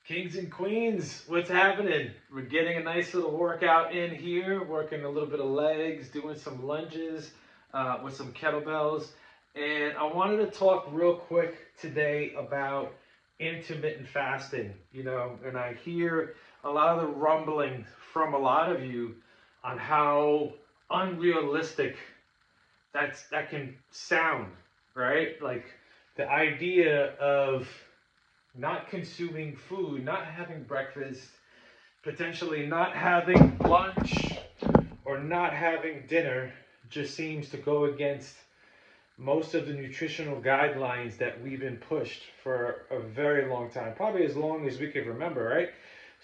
Kings and queens, what's happening? We're getting a nice little workout in here, working a little bit of legs, doing some lunges with some kettlebells. And I wanted to talk real quick today about intermittent fasting. And I hear a lot of the rumbling from a lot of you on how unrealistic that can sound, right? Like the idea of not consuming food, not having breakfast, potentially not having lunch, or not having dinner just seems to go against most of the nutritional guidelines that we've been pushed for a very long time, probably as long as we can remember, right?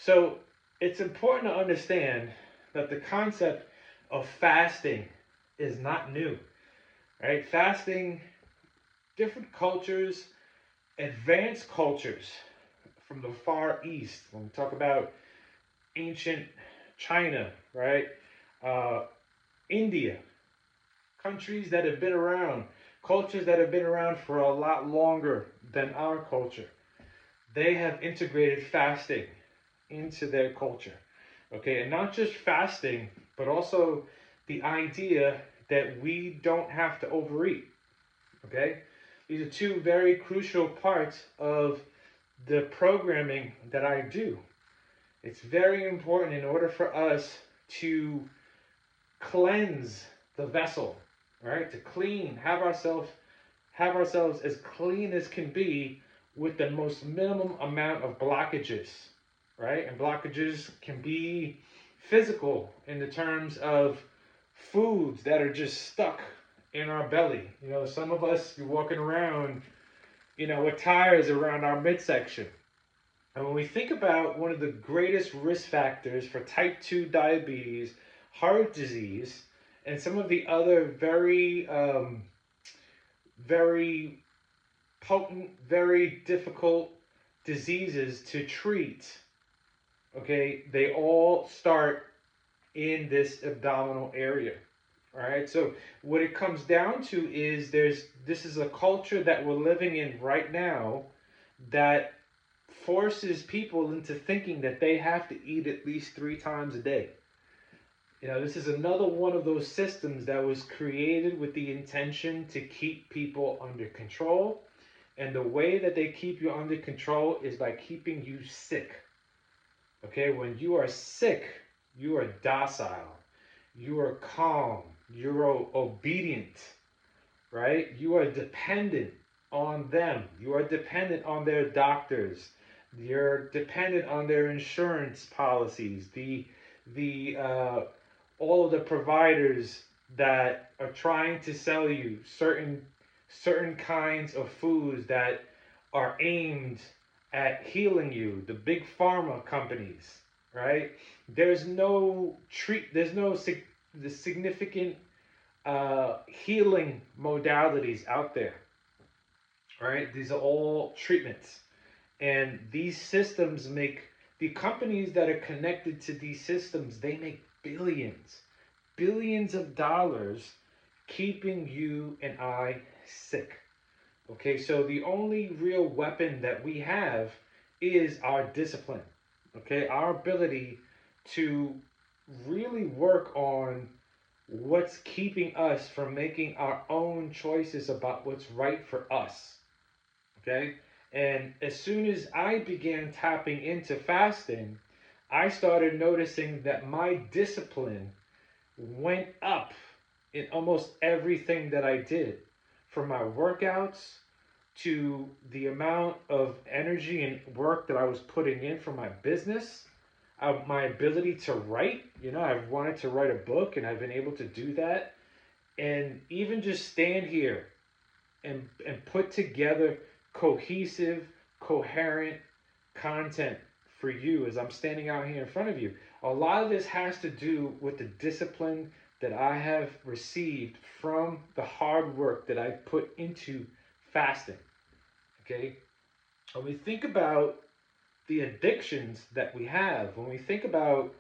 So it's important to understand that the concept of fasting is not new, right? Fasting, different cultures, advanced cultures from the Far East, when we talk about ancient China, right? Uh, India, countries that have been around, cultures that have been around for a lot longer than our culture, they have integrated fasting into their culture. Okay, and not just fasting, but also the idea that we don't have to overeat. Okay, these are two very crucial parts of the programming that I do. It's very important in order for us to cleanse the vessel, right? To clean, have ourselves as clean as can be with the most minimum amount of blockages, right? And blockages can be physical in the terms of foods that are just stuck in our belly. Some of us be walking around, with tires around our midsection. And when we think about one of the greatest risk factors for type 2 diabetes, heart disease, and some of the other very potent, very difficult diseases to treat, okay, they all start in this abdominal area. All right, so what it comes down to is this is a culture that we're living in right now that forces people into thinking that they have to eat at least 3 times a day. This is another one of those systems that was created with the intention to keep people under control. And the way that they keep you under control is by keeping you sick. Okay, when you are sick, you are docile, you are calm, you're obedient, right? You are dependent on them. You are dependent on their doctors. You're dependent on their insurance policies. The all of the providers that are trying to sell you certain kinds of foods that are aimed at healing you. The big pharma companies, right? The significant healing modalities out there, right? These are all treatments. And these systems the companies that are connected to these systems, they make billions of dollars keeping you and I sick. Okay, so the only real weapon that we have is our discipline. Okay, our ability to really work on what's keeping us from making our own choices about what's right for us. Okay, and as soon as I began tapping into fasting, I started noticing that my discipline went up in almost everything that I did, from my workouts to the amount of energy and work that I was putting in for my business, my ability to write. I've wanted to write a book and I've been able to do that. And even just stand here and put together cohesive, coherent content for you as I'm standing out here in front of you. A lot of this has to do with the discipline that I have received from the hard work that I've put into fasting. Okay? When we think about the addictions that we have, when we think about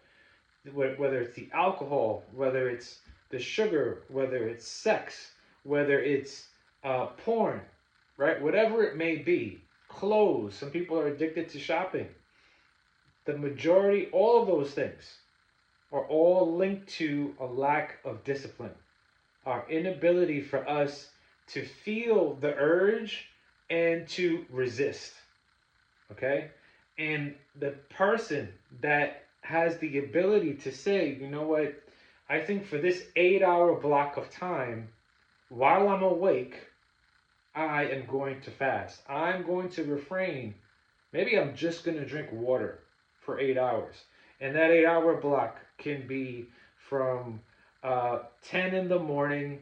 whether it's the alcohol, whether it's the sugar, whether it's sex, whether it's porn, right? Whatever it may be, clothes. Some people are addicted to shopping. the majority, all of those things are all linked to a lack of discipline, our inability for us to feel the urge and to resist. Okay? And the person that has the ability to say, you know what, I think for this 8 hour block of time, while I'm awake, I am going to fast. I'm going to refrain. Maybe I'm just going to drink water for 8 hours. And that 8 hour block can be from 10 in the morning,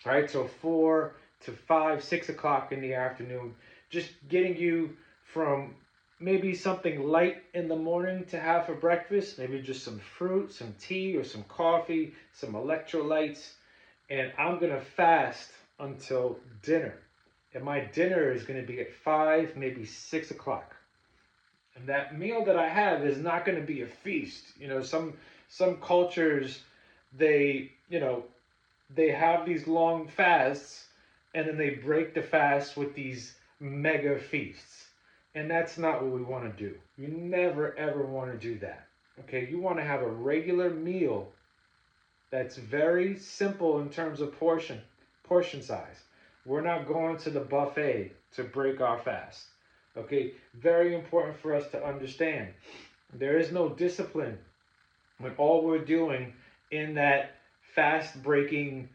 right? So 4 to 5, 6 o'clock in the afternoon. Just getting you from maybe something light in the morning to have for breakfast, maybe just some fruit, some tea, or some coffee, some electrolytes. And I'm going to fast until dinner. And my dinner is going to be at 5, maybe 6 o'clock. And that meal that I have is not going to be a feast. You know, some cultures, they, you know, they have these long fasts and then they break the fast with these mega feasts. And that's not what we want to do. You never ever want to do that. Okay, you want to have a regular meal that's very simple in terms of portion size. We're not going to the buffet to break our fast. Okay, very important for us to understand. There is no discipline when all we're doing in that fast breaking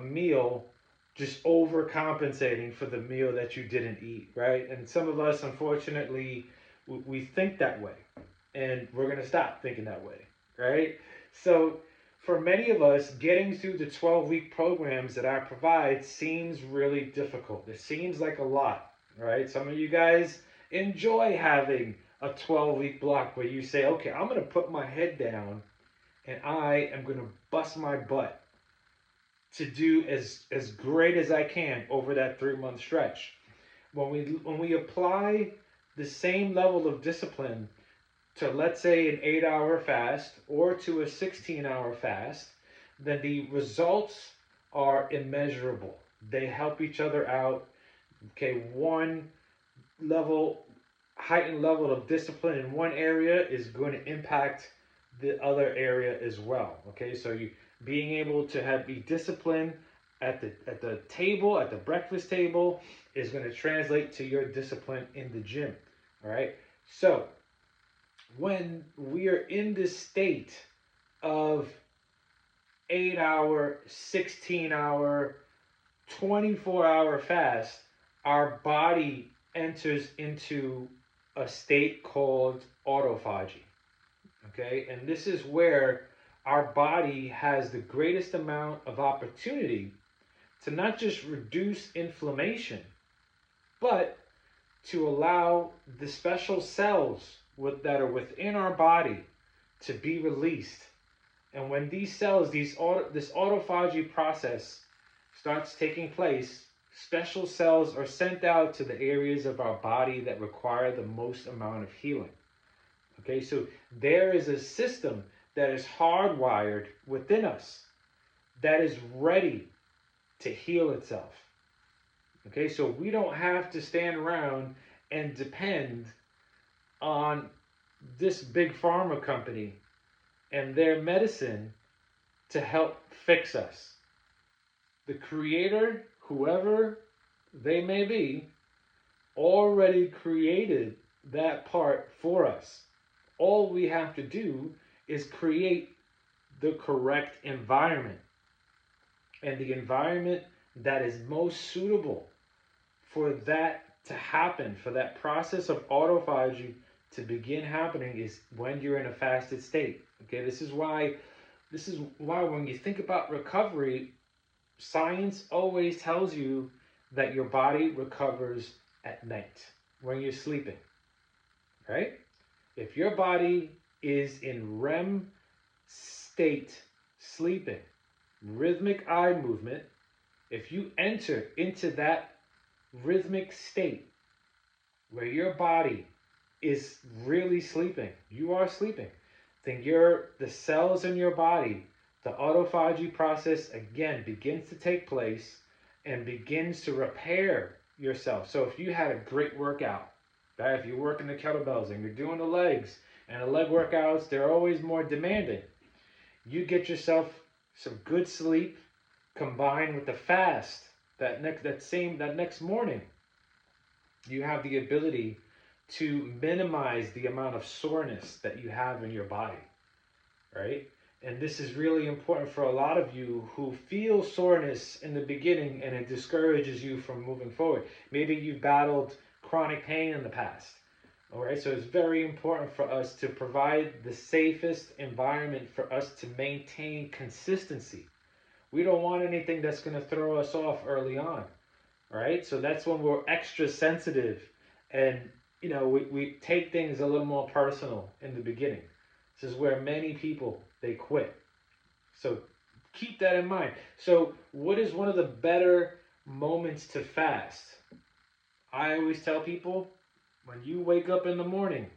meal, just overcompensating for the meal that you didn't eat, right? And some of us, unfortunately, we think that way, and we're going to stop thinking that way, right? So for many of us, getting through the 12-week programs that I provide seems really difficult. It seems like a lot, right? Some of you guys enjoy having a 12-week block where you say, okay, I'm going to put my head down and I am going to bust my butt to do as great as I can over that 3 month stretch. When we apply the same level of discipline to, let's say, an 8 hour fast or to a 16 hour fast, then the results are immeasurable. They help each other out. Okay, one level, heightened level of discipline in one area is going to impact the other area as well. Okay, so you being able to be disciplined at the table, at the breakfast table, is going to translate to your discipline in the gym. All right, so when we are in this state of 8 hour, 16 hour, 24 hour fast, our body enters into a state called autophagy. Okay, and this is where our body has the greatest amount of opportunity to not just reduce inflammation, but to allow the special cells that are within our body to be released. And when these cells, this autophagy process starts taking place, special cells are sent out to the areas of our body that require the most amount of healing. Okay, so there is a system that is hardwired within us that is ready to heal itself. Okay, so we don't have to stand around and depend on this big pharma company and their medicine to help fix us. The creator, whoever they may be, already created that part for us. All we have to do is create the correct environment, and the environment that is most suitable for that to happen, for that process of autophagy to begin happening, is when you're in a fasted state. Okay, this is why when you think about recovery, science always tells you that your body recovers at night when you're sleeping, right? If your body is in REM state, sleeping, rhythmic eye movement, if you enter into that rhythmic state where your body is really sleeping, you are sleeping, then the cells in your body, the autophagy process again begins to take place and begins to repair yourself. So if you had a great workout, If you're working the kettlebells and you're doing the legs, and the leg workouts, they're always more demanding. You get yourself some good sleep combined with the fast that next morning. You have the ability to minimize the amount of soreness that you have in your body, right? And this is really important for a lot of you who feel soreness in the beginning and it discourages you from moving forward. Maybe you've battled chronic pain in the past. All right, so it's very important for us to provide the safest environment for us to maintain consistency. We don't want anything that's going to throw us off early on. All right, so that's when we're extra sensitive and we take things a little more personal in the beginning. This is where many people they quit. So keep that in mind. So what is one of the better moments to fast? I always tell people, when you wake up in the morning,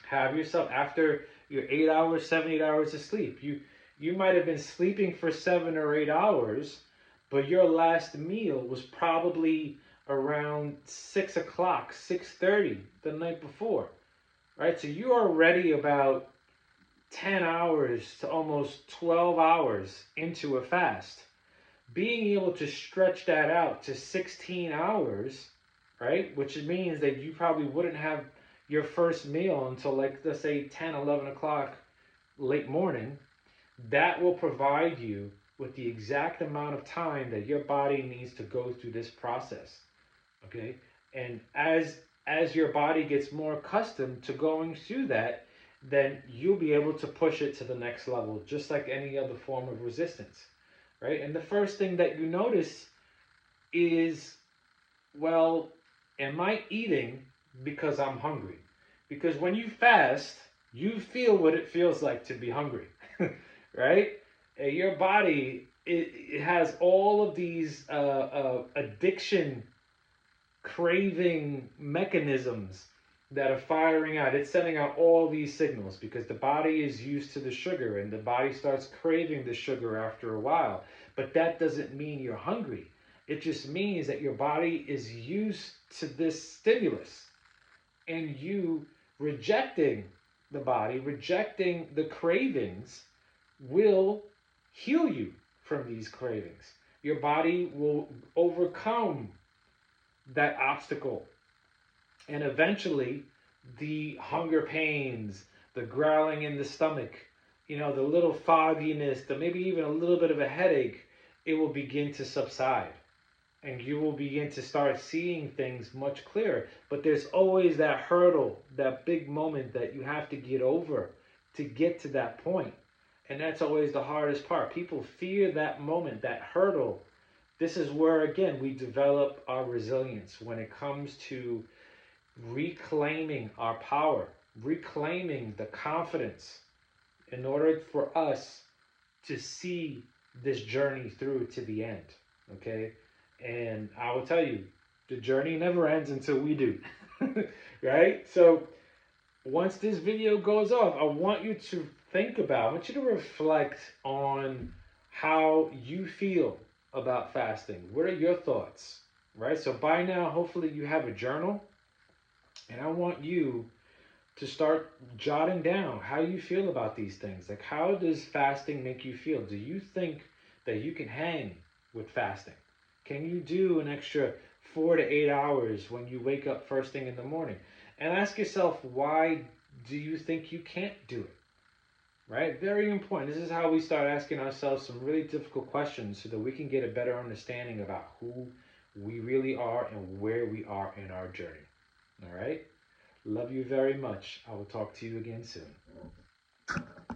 have yourself, after your 8 hours, 7, 8 hours of sleep, you might have been sleeping for 7 or 8 hours, but your last meal was probably around 6 o'clock, 6:30 the night before, right? So you're already about 10 hours to almost 12 hours into a fast. Being able to stretch that out to 16 hours, right? Which means that you probably wouldn't have your first meal until, like, let's say 10, 11 o'clock late morning. That will provide you with the exact amount of time that your body needs to go through this process. Okay? And as your body gets more accustomed to going through that, then you'll be able to push it to the next level, just like any other form of resistance, right? And the first thing that you notice is, well, am I eating because I'm hungry? Because when you fast, you feel what it feels like to be hungry, right? Your body, it has all of these addiction craving mechanisms that are firing out. It's sending out all these signals because the body is used to the sugar and the body starts craving the sugar after a while. But that doesn't mean you're hungry. It just means that your body is used to this stimulus, and you rejecting the body, rejecting the cravings, will heal you from these cravings. Your body will overcome that obstacle, and eventually the hunger pains, the growling in the stomach, the little fogginess, the maybe even a little bit of a headache, it will begin to subside and you will begin to start seeing things much clearer. But there's always that hurdle, that big moment that you have to get over to get to that point. And that's always the hardest part. People fear that moment, that hurdle. This is where, again, we develop our resilience when it comes to reclaiming our power, reclaiming the confidence in order for us to see this journey through to the end. Okay? And I will tell you, the journey never ends until we do. Right? So once this video goes off, I want you to I want you to reflect on how you feel about fasting. What are your thoughts? Right? So by now, hopefully you have a journal, and I want you to start jotting down how you feel about these things. Like, how does fasting make you feel? Do you think that you can hang with fasting? Can you do an extra 4 to 8 hours when you wake up first thing in the morning? And ask yourself, why do you think you can't do it? Right? Very important. This is how we start asking ourselves some really difficult questions so that we can get a better understanding about who we really are and where we are in our journey. All right? Love you very much. I will talk to you again soon.